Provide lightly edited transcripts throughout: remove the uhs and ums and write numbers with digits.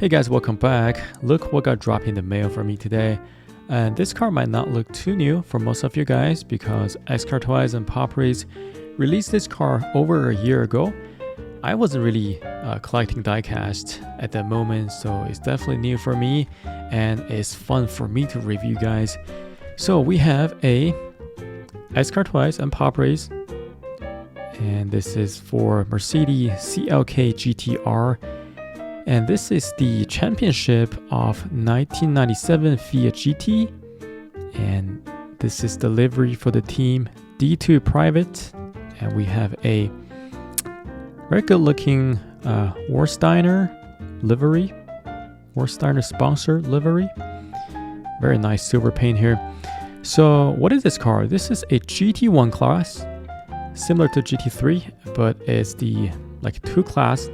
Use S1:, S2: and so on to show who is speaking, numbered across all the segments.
S1: Hey guys, welcome back. Look what got dropped in the mail for me today. And this car might not look too new for most of you guys because XCarToys and Pop Race released this car over a year ago. I wasn't really collecting diecast at that moment, so it's definitely new for me and it's fun for me to review, guys. So we have a XCarToys and Pop Race, and this is for Mercedes CLK GTR. And this is the championship of 1997 FIA GT, and this is the livery for the team D2 Private, and we have a very good looking Warsteiner livery, Warsteiner sponsor livery, very nice silver paint here. So what is this car? This is a GT1 class, similar to GT3, but it's the like 2 class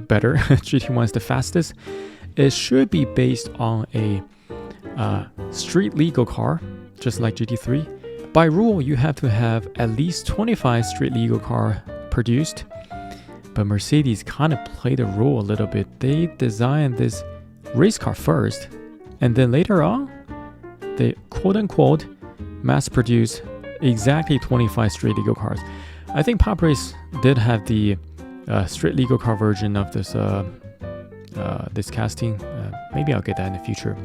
S1: better. GT1 is the fastest. It should be based on a street legal car, just like GT3. By rule, you have to have at least 25 street legal car produced, but Mercedes kind of played the rule a little bit. They designed this race car first, and then later on, they quote-unquote mass-produce exactly 25 street legal cars. I think Pop Race did have the street legal car version of this this casting. Maybe I'll get that in the future.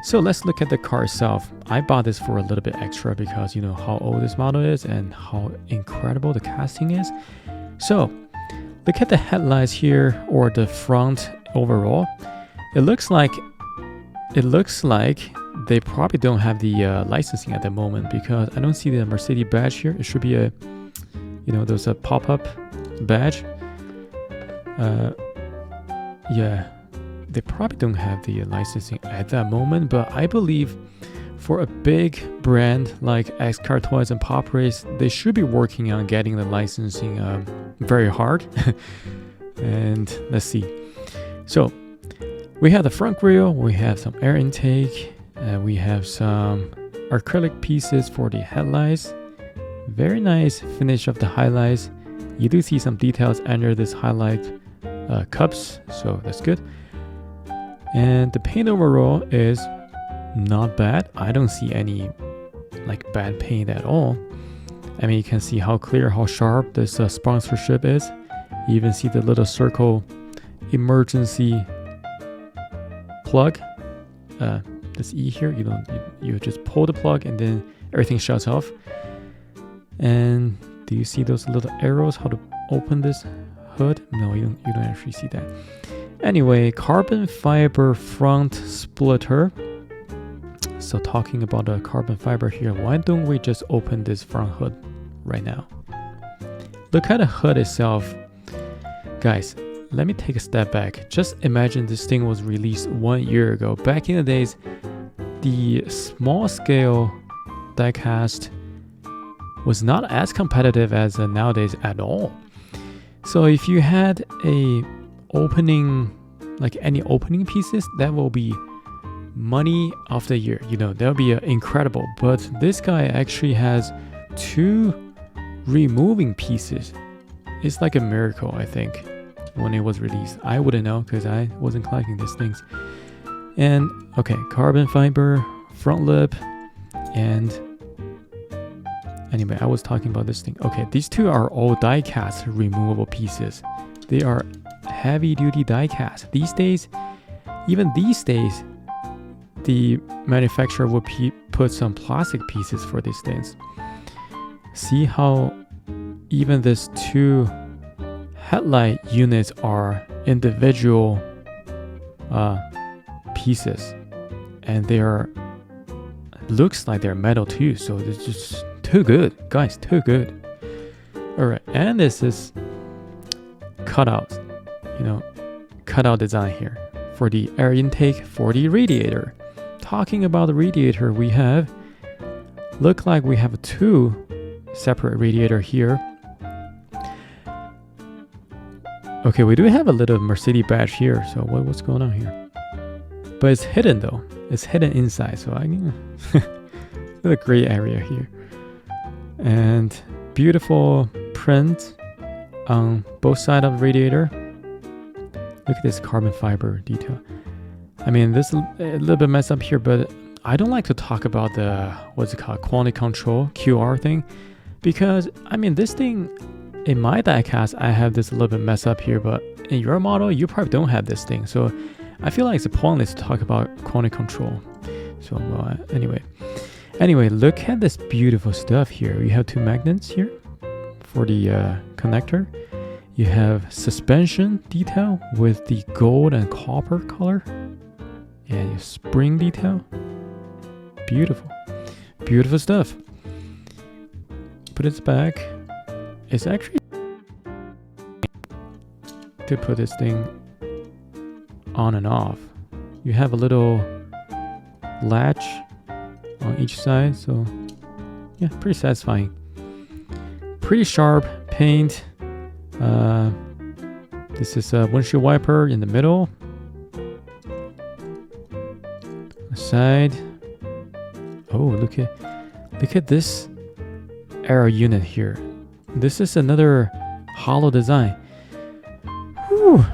S1: So let's look at the car itself. I bought this for a little bit extra because you know how old this model is and how incredible the casting is. So look at the headlights here, or the front overall. It looks like they probably don't have the licensing at the moment because I don't see the Mercedes badge here. It should be a, you know, there's a pop-up badge. Yeah, they probably don't have the licensing at that moment, but I believe for a big brand like XCarToys and Pop Race, they should be working on getting the licensing very hard. And let's see. So we have the front grille, we have some air intake, we have some acrylic pieces for the headlights. Very nice finish of the highlights. You do see some details under this highlight cups, so that's good. And the paint overall is not bad. I don't see any like bad paint at all. I mean, you can see how clear, how sharp this sponsorship is. You even see the little circle emergency plug. This E here, you just pull the plug and then everything shuts off. And do you see those little arrows, how to open this hood? No, you don't actually see that. Anyway, carbon fiber front splitter. So talking about the carbon fiber here, why don't we just open this front hood right now? Look at the hood itself. Guys, let me take a step back. Just imagine this thing was released 1 year ago. Back in the days, the small scale diecast was not as competitive as nowadays at all. So if you had a opening, like any opening pieces, that will be money of the year. You know, that'll be incredible. But this guy actually has 2 removing pieces. It's like a miracle, I think, when it was released. I wouldn't know because I wasn't collecting these things. And okay, carbon fiber front lip, and anyway, I was talking about this thing. Okay, these 2 are all die-cast removable pieces. They are heavy-duty die-cast. These days, even these days, the manufacturer will put some plastic pieces for these things. See how even these 2 headlight units are individual pieces, and they are, looks like they're metal too. So it's just too good, guys, too good. All right, and this is cutout, you know, cutout design here for the air intake for the radiator. Talking about the radiator, we have, look like we have 2 separate radiator here. Okay, we do have a little Mercedes badge here, so what's going on here? But it's hidden though. It's hidden inside, so I can a gray area here. And beautiful print on both sides of the radiator. Look at this carbon fiber detail. I mean, this a little bit messed up here, but I don't like to talk about the, what's it called, quality control, QR thing, because I mean, this thing, in my diecast, I have this a little bit messed up here, but in your model, you probably don't have this thing. So I feel like it's pointless to talk about quality control. So anyway, look at this beautiful stuff here. You have two magnets here for the connector. You have suspension detail with the gold and copper color, and your spring detail. Beautiful stuff. Put it back. It's actually to put this thing on and off. You have a little latch on each side, so yeah, pretty satisfying. Pretty sharp paint. This is a windshield wiper in the middle. The side. Oh, look at this aero unit here. This is another hollow design. Whew.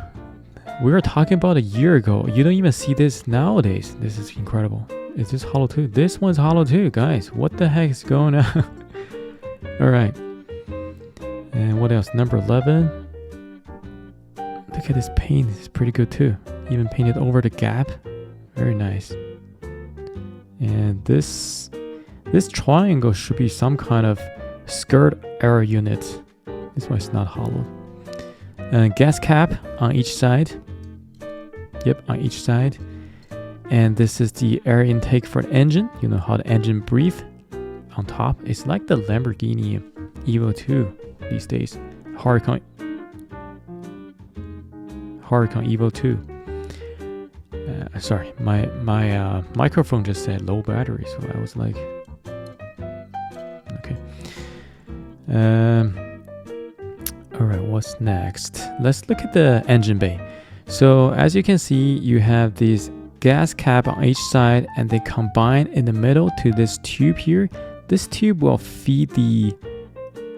S1: We were talking about a year ago. You don't even see this nowadays. This is incredible. Is this hollow too? This one's hollow too, guys. What the heck is going on? All right. And what else? Number 11. Look at this paint. It's pretty good too. Even painted over the gap. Very nice. And this triangle should be some kind of skirt aero unit. This one's not hollow. And gas cap on each side. Yep, on each side. And this is the air intake for the engine. You know how the engine breathes on top. It's like the Lamborghini Evo 2 these days. Huracan Evo 2. Sorry, my microphone just said low battery, so I was like, okay. All right, what's next? Let's look at the engine bay. So as you can see, you have these gas cap on each side, and they combine in the middle to this tube here. This tube will feed the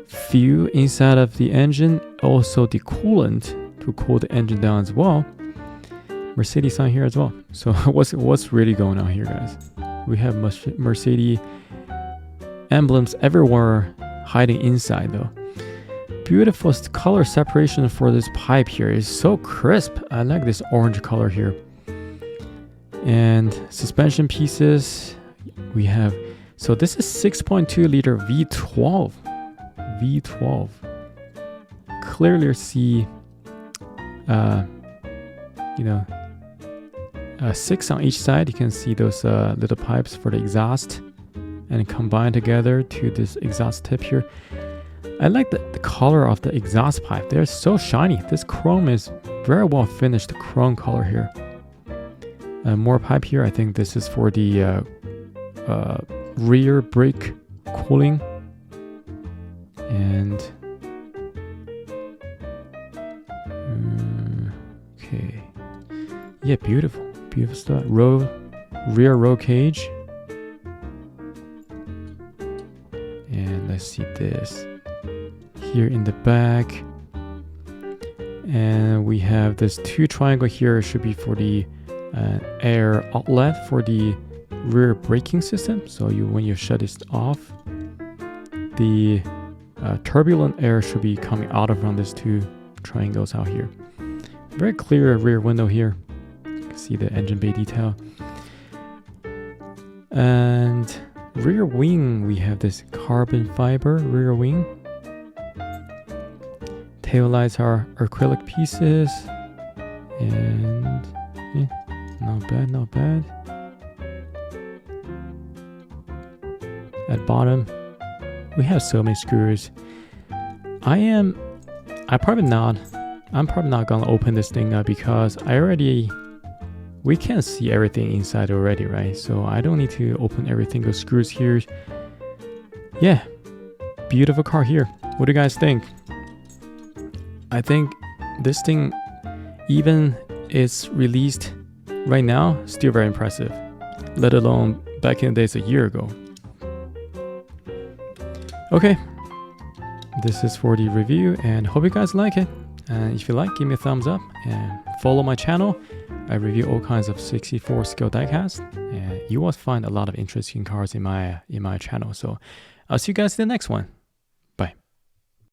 S1: fuel inside of the engine, also the coolant to cool the engine down as well. Mercedes on here as well. So what's really going on here, guys? We have Mercedes emblems everywhere hiding inside though. Beautiful color separation for this pipe here. It's so crisp. I like this orange color here. And suspension pieces we have. So this is 6.2 liter V12. Clearly see 6 on each side. You can see those little pipes for the exhaust, and combine together to this exhaust tip here. I like the color of the exhaust pipe. They're so shiny. This chrome is very well finished chrome color here. More pipe here. I think this is for the rear brake cooling. And okay, yeah, beautiful stuff. Rear roll cage. And let's see this here in the back. And we have this 2 triangle here. It should be for the air outlet for the rear braking system. So when you shut it off, the turbulent air should be coming out from these 2 triangles out here. Very clear rear window here. You can see the engine bay detail. And rear wing, we have this carbon fiber rear wing. Tail lights are acrylic pieces. And yeah, not bad. At bottom, we have so many screws. I'm probably not gonna open this thing up because we can see everything inside already, right? So I don't need to open everything with screws here. Yeah, beautiful car here. What do you guys think? I think this thing, even it's released right now, still very impressive, let alone back in the days a year ago. Okay, this is for the review, and hope you guys like it. And if you like, give me a thumbs up and follow my channel. I review all kinds of 64 scale diecast, and you will find a lot of interesting cars in my channel. So I'll see you guys in the next one.